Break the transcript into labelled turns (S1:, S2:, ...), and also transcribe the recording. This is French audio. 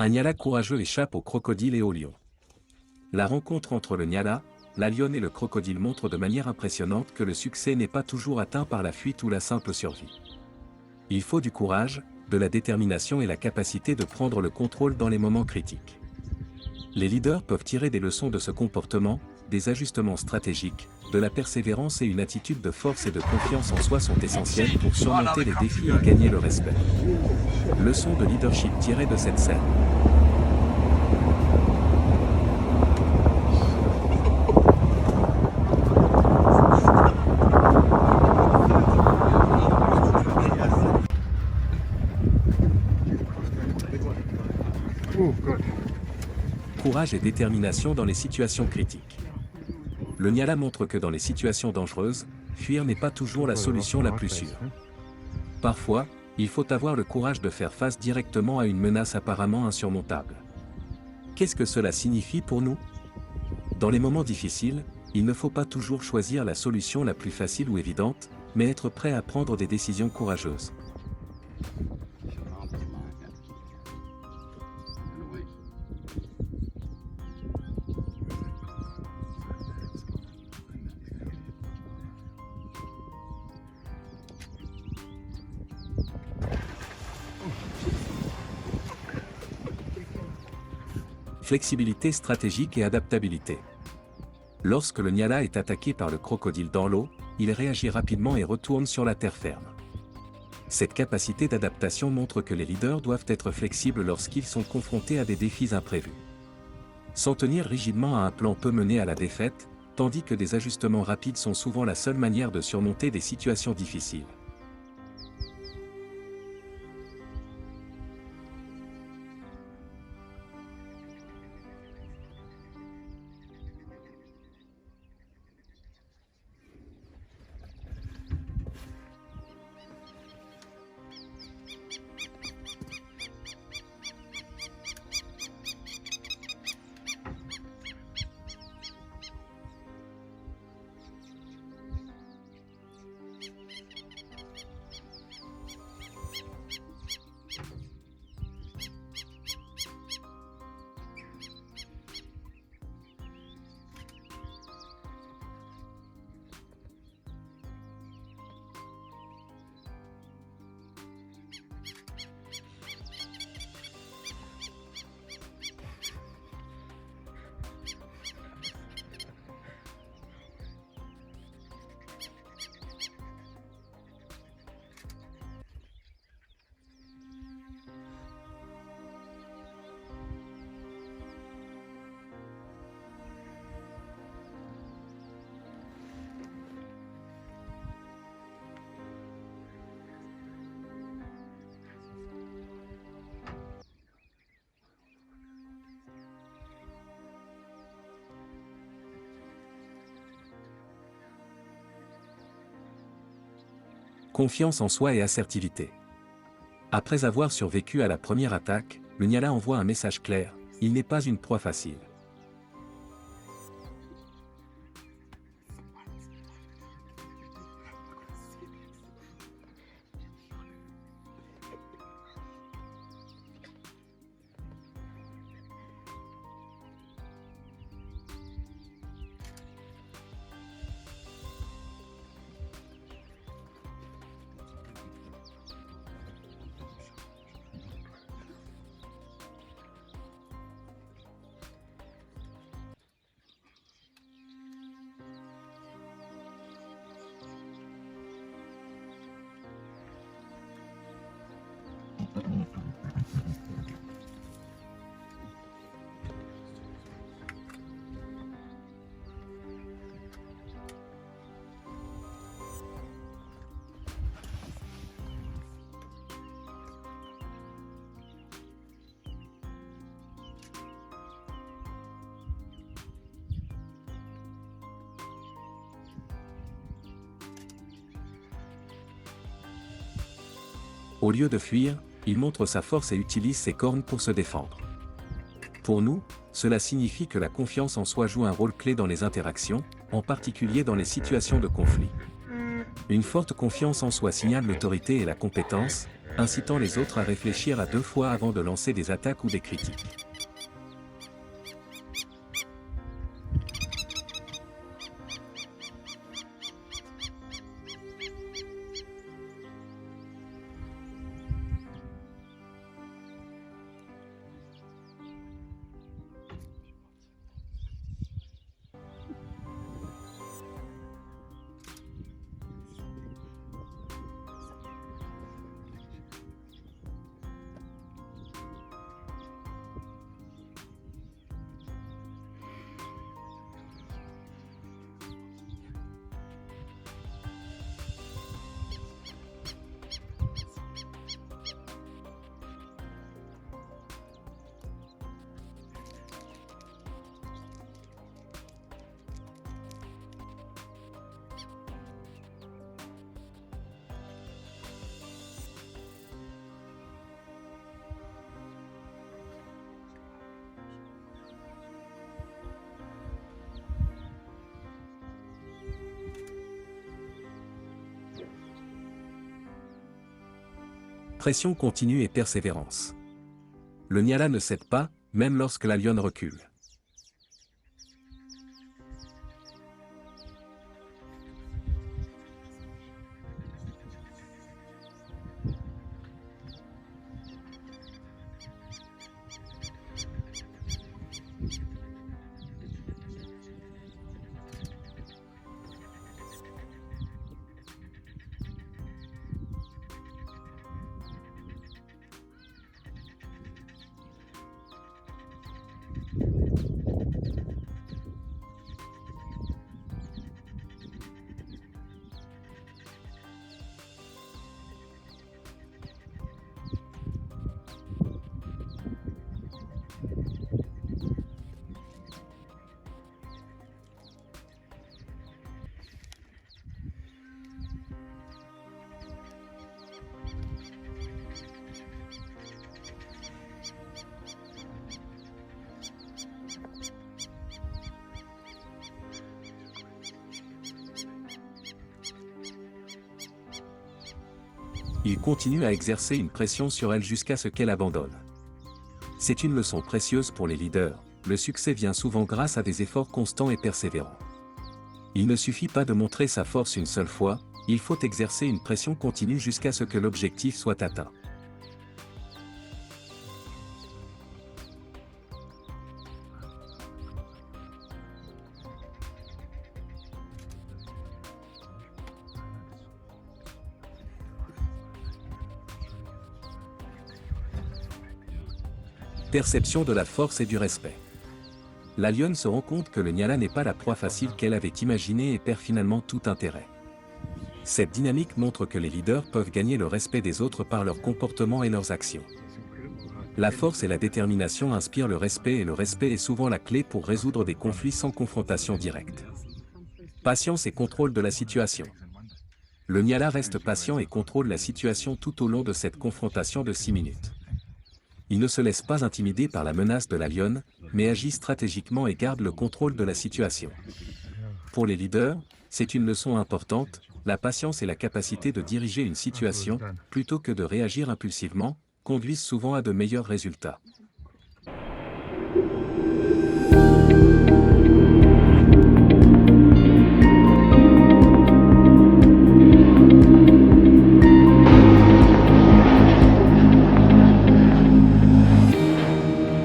S1: Un Nyala courageux échappe au crocodile et au lion. La rencontre entre le Nyala, la lionne et le crocodile montre de manière impressionnante que le succès n'est pas toujours atteint par la fuite ou la simple survie. Il faut du courage, de la détermination et la capacité de prendre le contrôle dans les moments critiques. Les leaders peuvent tirer des leçons de ce comportement, des ajustements stratégiques, de la persévérance et une attitude de force et de confiance en soi sont essentiels pour surmonter les défis et gagner le respect. Leçon de leadership tirée de cette scène. Courage et détermination dans les situations critiques. Le Nyala montre que dans les situations dangereuses, fuir n'est pas toujours la solution la plus sûre. Parfois, il faut avoir le courage de faire face directement à une menace apparemment insurmontable. Qu'est-ce que cela signifie pour nous? Dans les moments difficiles, il ne faut pas toujours choisir la solution la plus facile ou évidente, mais être prêt à prendre des décisions courageuses. Flexibilité stratégique et adaptabilité. Lorsque le Nyala est attaqué par le crocodile dans l'eau, il réagit rapidement et retourne sur la terre ferme. Cette capacité d'adaptation montre que les leaders doivent être flexibles lorsqu'ils sont confrontés à des défis imprévus. S'en tenir rigidement à un plan peut mener à la défaite, tandis que des ajustements rapides sont souvent la seule manière de surmonter des situations difficiles. Confiance en soi et assertivité. Après avoir survécu à la première attaque, le Nyala envoie un message clair, il n'est pas une proie facile. Au lieu de fuir, il montre sa force et utilise ses cornes pour se défendre. Pour nous, cela signifie que la confiance en soi joue un rôle clé dans les interactions, en particulier dans les situations de conflit. Une forte confiance en soi signale l'autorité et la compétence, incitant les autres à réfléchir à deux fois avant de lancer des attaques ou des critiques. Pression continue et persévérance. Le Nyala ne cède pas, même lorsque la lionne recule. Il continue à exercer une pression sur elle jusqu'à ce qu'elle abandonne. C'est une leçon précieuse pour les leaders, le succès vient souvent grâce à des efforts constants et persévérants. Il ne suffit pas de montrer sa force une seule fois, il faut exercer une pression continue jusqu'à ce que l'objectif soit atteint. Perception de la force et du respect. La lionne se rend compte que le Nyala n'est pas la proie facile qu'elle avait imaginée et perd finalement tout intérêt. Cette dynamique montre que les leaders peuvent gagner le respect des autres par leur comportement et leurs actions. La force et la détermination inspirent le respect et le respect est souvent la clé pour résoudre des conflits sans confrontation directe. Patience et contrôle de la situation. Le Nyala reste patient et contrôle la situation tout au long de cette confrontation de 6 minutes. Il ne se laisse pas intimider par la menace de la lionne, mais agit stratégiquement et garde le contrôle de la situation. Pour les leaders, c'est une leçon importante, la patience et la capacité de diriger une situation, plutôt que de réagir impulsivement, conduisent souvent à de meilleurs résultats.